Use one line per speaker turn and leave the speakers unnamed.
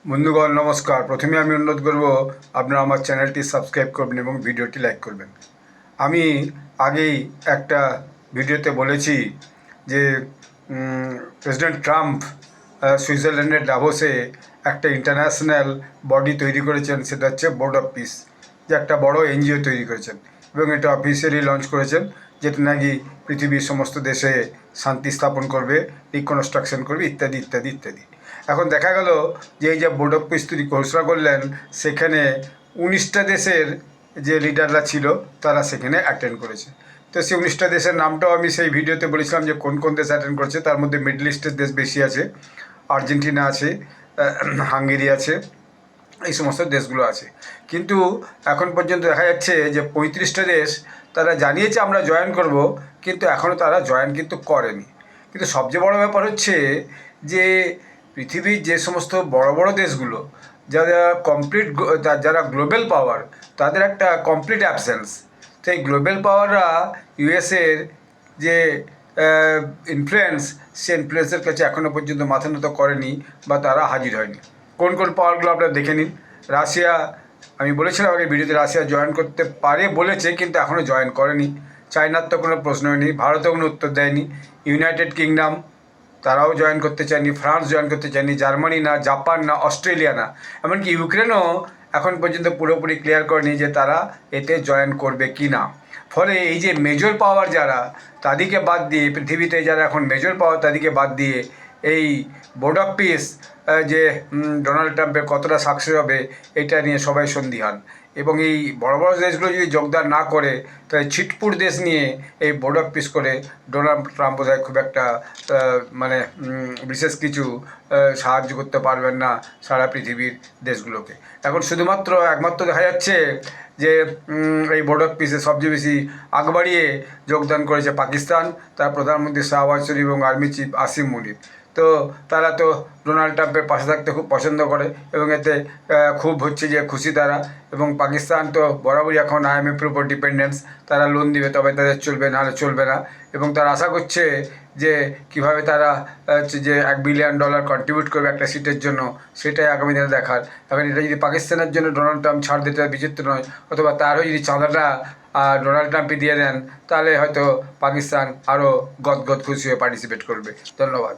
বন্ধুগণ নমস্কার। প্রথমে আমি অনুরোধ করব আপনারা আমার চ্যানেলটি সাবস্ক্রাইব করবেন এবং ভিডিওটি লাইক করবেন। আমি আগেই একটা ভিডিওতে বলেছি যে প্রেসিডেন্ট ট্রাম্প সুইজারল্যান্ডের ডাভোসে একটা ইন্টারন্যাশনাল বডি তৈরি করেছেন, সেটা হচ্ছে বোর্ড অফ পিস, যে একটা বড় এনজিও তৈরি করেছেন এবং এটা অফিসিয়ালি লঞ্চ করেছেন, যেটা নাকি পৃথিবীর সমস্ত দেশে শান্তি স্থাপন করবে, রিকনস্ট্রাকশন করবে, ইত্যাদি ইত্যাদি ইত্যাদি। এখন দেখা গেল যে এই যে বোর্ড অফ পিস তিনি ঘোষণা করলেন, সেখানে 19টা দেশের যে লিডাররা ছিল তারা সেখানে অ্যাটেন্ড করেছে। তো সেই 19টা দেশের নামটাও আমি সেই ভিডিওতে বলেছিলাম যে কোন কোন দেশ অ্যাটেন্ড করেছে। তার মধ্যে মিডল ইস্টের দেশ বেশি আছে, আর্জেন্টিনা আছে, হাঙ্গেরি আছে, এই সমস্ত দেশগুলো আছে। কিন্তু এখন পর্যন্ত দেখা যাচ্ছে যে 35টা দেশ তারা জানিয়েছে আমরা জয়েন করব, কিন্তু এখনও তারা জয়েন কিন্তু করেনি। কিন্তু সবচেয়ে বড় ব্যাপার হচ্ছে যে পৃথিবীর যে সমস্ত বড় বড় দেশগুলো যারা যারা গ্লোবাল পাওয়ার, তাদের একটা কমপ্লিট অ্যাবসেন্স। তো এই গ্লোবাল পাওয়াররা ইউএসের যে ইনফ্লুয়েন্স, সে ইনফ্লুয়েন্সের কাছে এখনও পর্যন্ত মাথা নত করেনি বা তারা হাজির হয়নি। কোন কোন পাওয়ারগুলো আপনারা দেখে নিন। রাশিয়া, আমি বলেছিলাম আগে ভিডিওতে, রাশিয়া জয়েন করতে পারে বলেছে কিন্তু এখনও জয়েন করেনি। চায়নার তো কোনো প্রশ্নই নেই, ভারতও কোনো উত্তর দেয়নি। ইউনাইটেড কিংডম, তারাও জয়েন করতে চায়নি। ফ্রান্স জয়েন করতে চায়নি। জার্মানি না, জাপান না, অস্ট্রেলিয়া না, এমনকি ইউক্রেনও এখন পর্যন্ত পুরোপুরি ক্লিয়ার করেনি যে তারা এতে জয়েন করবে কি না। ফলে এই যে মেজর পাওয়ার যারা, তাদেরকে বাদ দিয়ে, পৃথিবীতে যারা এখন মেজর পাওয়ার তাদেরকে বাদ দিয়ে এই বোর্ড অফ পিস যে ডোনাল্ড ট্রাম্পের কতটা সাকসেস হবে এটা নিয়ে সবাই সন্দিহান। এবং এই বড় বড় দেশগুলো যদি যোগদান না করে, তাহলে ছিটপুর দেশ নিয়ে এই বোর্ড অফ পিস করে ডোনাল্ড ট্রাম্প বোধহয় খুব একটা মানে বিশেষ কিছু সাহায্য করতে পারবেন না সারা পৃথিবীর দেশগুলোকে। এখন একমাত্র দেখা যাচ্ছে যে এই বোর্ড অফ পিসে সবচেয়ে বেশি আগ বাড়িয়ে যোগদান করেছে পাকিস্তান, তার প্রধানমন্ত্রী শাহবাজ শরীফ এবং আর্মি চিফ আসিম মুনির। তো তারা তো ডোনাল্ড ট্রাম্পের পাশে থাকতে খুব পছন্দ করে এবং এতে খুব হচ্ছে যে খুশি তারা। এবং পাকিস্তান তো বরাবরই এখন IMF-এর উপর ডিপেন্ডেন্স, তারা লোন দিবে তবে তাদের চলবে, নাহলে চলবে না। এবং তারা আশা করছে যে কীভাবে তারা হচ্ছে যে $1 বিলিয়ন কন্ট্রিবিউট করবে একটা সিটের জন্য, সেটাই আগামী দিনে দেখার। এখন এটা যদি পাকিস্তানের জন্য ডোনাল্ড ট্রাম্প ছাড় দিতে বিচিত্র নয়, অথবা তারও যদি চাঁদাটা ডোনাল্ড ট্রাম্পই দিয়ে দেন, তাহলে হয়তো পাকিস্তান আরও গদগদ খুশি হয়ে পার্টিসিপেট করবে। ধন্যবাদ।